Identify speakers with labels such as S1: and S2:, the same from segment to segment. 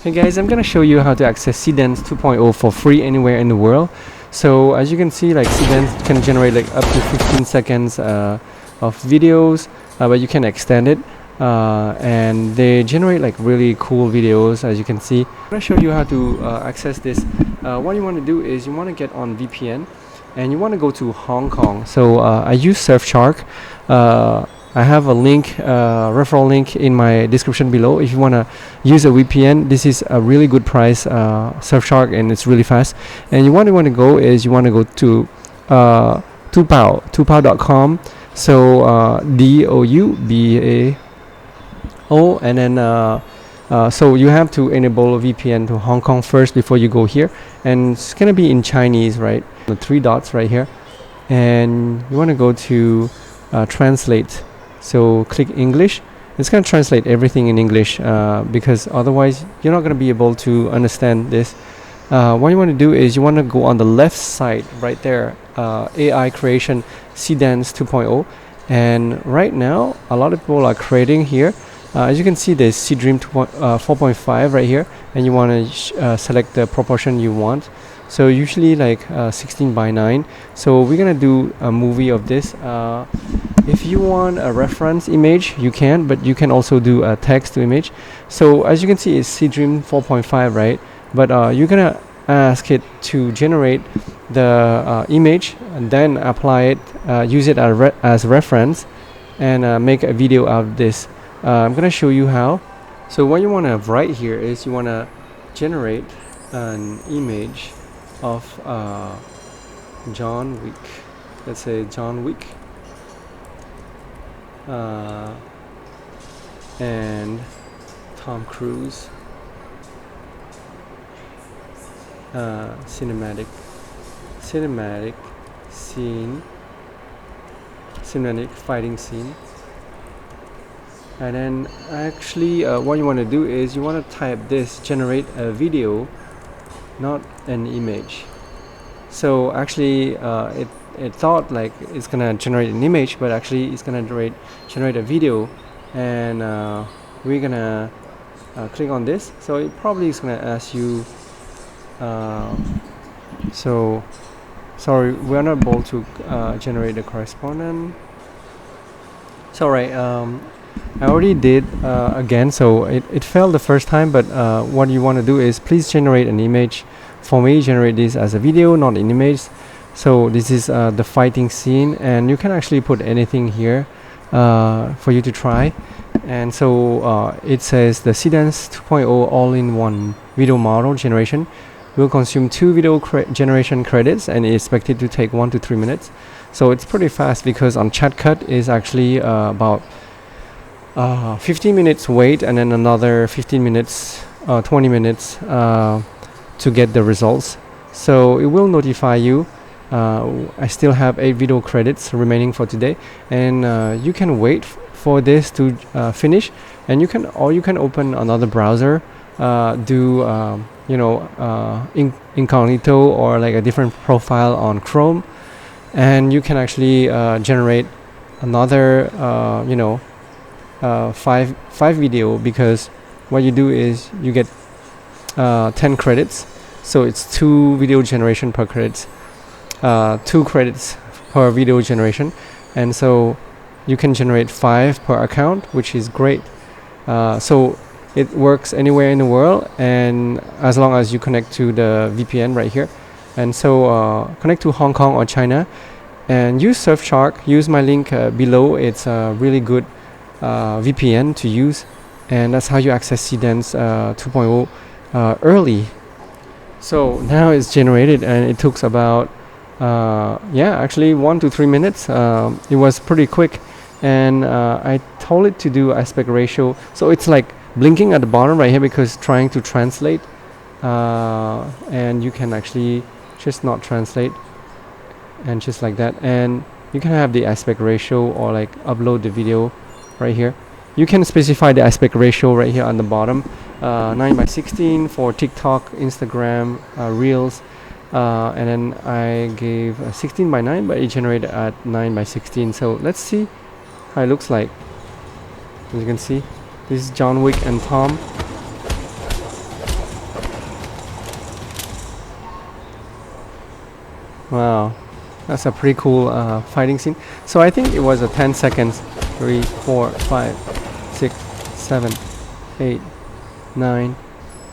S1: Hey guys, I'm gonna show you how to access Seedance 2.0 for free anywhere in the world. So as you can see, like Seedance can generate like up to 15 seconds of videos, but you can extend it, and they generate like really cool videos. As you can see, I'm gonna show you how to access this. What you want to do is you want to get on VPN and you want to go to Hong Kong. So I use Surfshark. I have a link, referral link in my description below. If you want to use a VPN, this is a really good price, Surfshark, and it's really fast. And you want to go is you want to go to 2pao.com. So DOUBAO, and then so you have to enable VPN to Hong Kong first before you go here, and it's gonna be in Chinese, right? The three dots right here, and you want to go to translate. So click English. It's going to translate everything in English because otherwise you're not going to be able to understand this. What you want to do is you want to go on the left side right there, AI creation Seedance 2.0, and right now a lot of people are creating here. As you can see, there's Seedream 4.5 right here, and you want to select the proportion you want. So usually like 16:9. So we're gonna do a movie of this. If you want a reference image, you can, but you can also do a text to image. So as you can see, it's Seedream 4.5, right? But you're gonna ask it to generate the image and then apply it, use it as reference, and make a video out of this. I'm gonna show you how. So what you want to write here is you want to generate an image of John Wick. Let's say John Wick, and Tom Cruise, cinematic fighting scene. And then actually what you want to do is you want to type this, generate a video, not an image. So actually it thought like it's gonna generate an image, but actually it's gonna generate a video, and we're gonna click on this. So it probably is gonna ask you so sorry, we're not able to generate the correspondent. So right, I already did again, so it failed the first time, but what you want to do is please generate an image. For me, generate this as a video, not an image. So this is the fighting scene, and you can actually put anything here for you to try. And so it says the Seedance 2.0 all-in-one video model generation will consume 2 video generation credits, and is expected to take 1 to 3 minutes. So it's pretty fast because on ChatCut is actually about 15 minutes wait, and then another 15 minutes, 20 minutes to get the results. So it will notify you. I still have 8 video credits remaining for today, and you can wait for this to finish, and you can open another browser, do incognito or like a different profile on Chrome, and you can actually generate another five video, because what you do is you get 10 credits, so it's 2 video generation per credits, 2 credits per video generation, and so you can generate 5 per account, which is great. So it works anywhere in the world, and as long as you connect to the VPN right here, and so connect to Hong Kong or China and use Surfshark. Use my link below. It's a really good VPN to use, and that's how you access Seedance 2.0 early. So now it's generated, and it took about actually 1 to 3 minutes. It was pretty quick, and I told it to do aspect ratio, so it's like blinking at the bottom right here because trying to translate, and you can actually just not translate, and just like that, and you can have the aspect ratio or like upload the video right here. You can specify the aspect ratio right here on the bottom, 9:16 for TikTok, Instagram, Reels, and then I gave 16:9, but it generated at 9:16. So let's see how it looks like. As you can see, this is John Wick and Tom. Wow, that's a pretty cool fighting scene. So I think it was a 10 seconds. 3, 4, 5, 6, 7, 8, 9,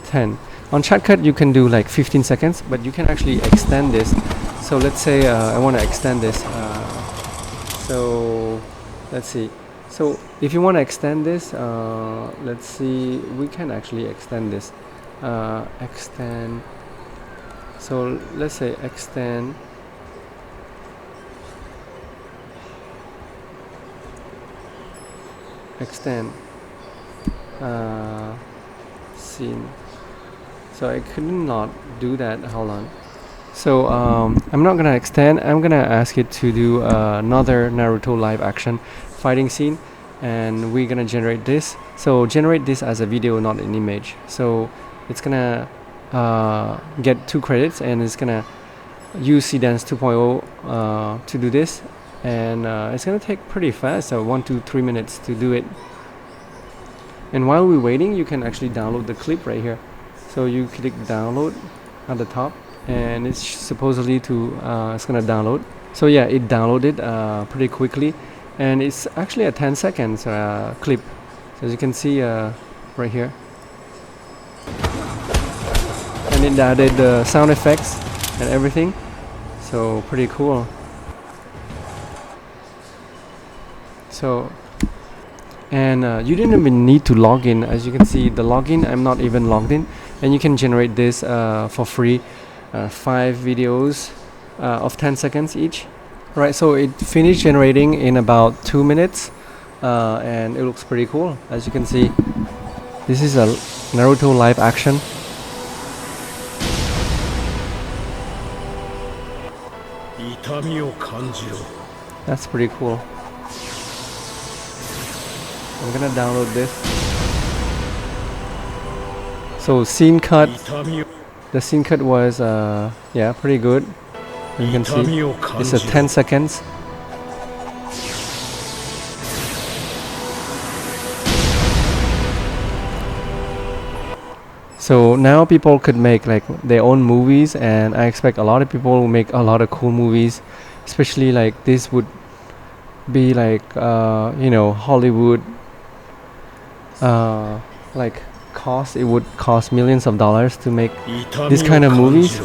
S1: 10. On shortcut you can do like 15 seconds, but you can actually extend this. So let's say I want to extend this. So let's see. So if you want to extend this, let's see, we can actually extend this. Extend. So let's say extend. Extend scene. So I could not do that. Hold on. So I'm not gonna extend. I'm gonna ask it to do another Naruto live action fighting scene, and we're gonna generate this. So generate this as a video, not an image. So it's gonna get 2 credits, and it's gonna use Seedance 2.0 to do this, and it's gonna take pretty fast, so 1 to 3 minutes to do it. And while we're waiting, you can actually download the clip right here. So you click download at the top, and it's supposedly to it's gonna download. So yeah, it downloaded pretty quickly, and it's actually a 10 seconds clip. So as you can see right here, and it added the sound effects and everything. So pretty cool. So and you didn't even need to log in. As you can see, the login, I'm not even logged in, and you can generate this for free, 5 videos of 10 seconds each. Right, so it finished generating in about 2 minutes, and it looks pretty cool. As you can see, this is a Naruto live action. That's pretty cool. I'm gonna download this. So scene cut. The scene cut was yeah, pretty good. You can see it's a 10 seconds. So now people could make like their own movies, and I expect a lot of people will make a lot of cool movies, especially like this would be like you know, Hollywood like cost. It would cost millions of dollars to make this kind of movies.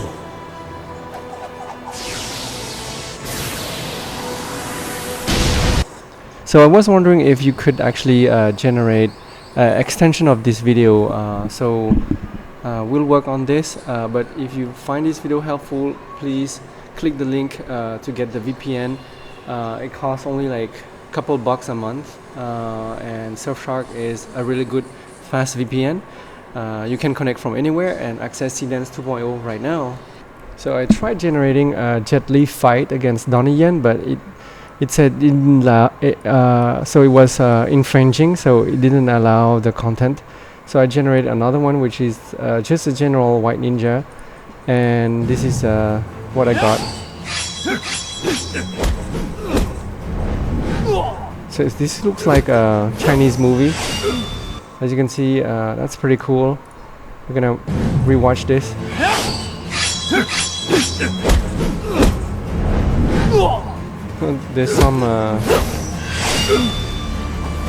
S1: So I was wondering if you could actually generate extension of this video. So we'll work on this, but if you find this video helpful, please click the link to get the VPN. It costs only like a couple bucks a month, and Surfshark is a really good fast VPN. You can connect from anywhere and access Seedance 2.0 right now. So I tried generating a Jet Li fight against Donnie Yen, but it said it didn't so it was infringing, so it didn't allow the content. So I generated another one, which is just a general white ninja, and this is what I got. So this looks like a Chinese movie. As you can see, that's pretty cool. We're gonna rewatch this.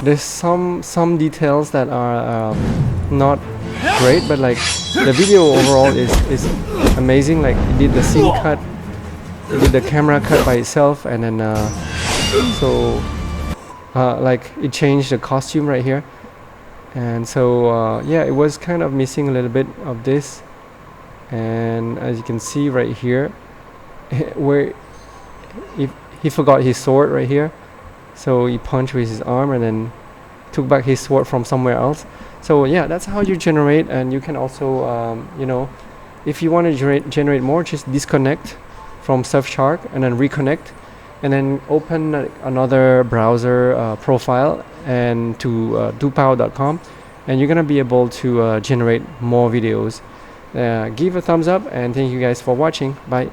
S1: There's some details that are not great, but like the video overall is amazing. Like it did the scene cut, it did the camera cut by itself, and then so like it changed the costume right here. And so yeah, it was kind of missing a little bit of this, and as you can see right here, where he forgot his sword right here, so he punched with his arm and then took back his sword from somewhere else. So yeah, that's how you generate. And you can also you know, if you want to generate more, just disconnect from Surfshark and then reconnect, and then open another browser profile and to dopow.com, and you're gonna be able to generate more videos. Give a thumbs up, and thank you guys for watching. Bye.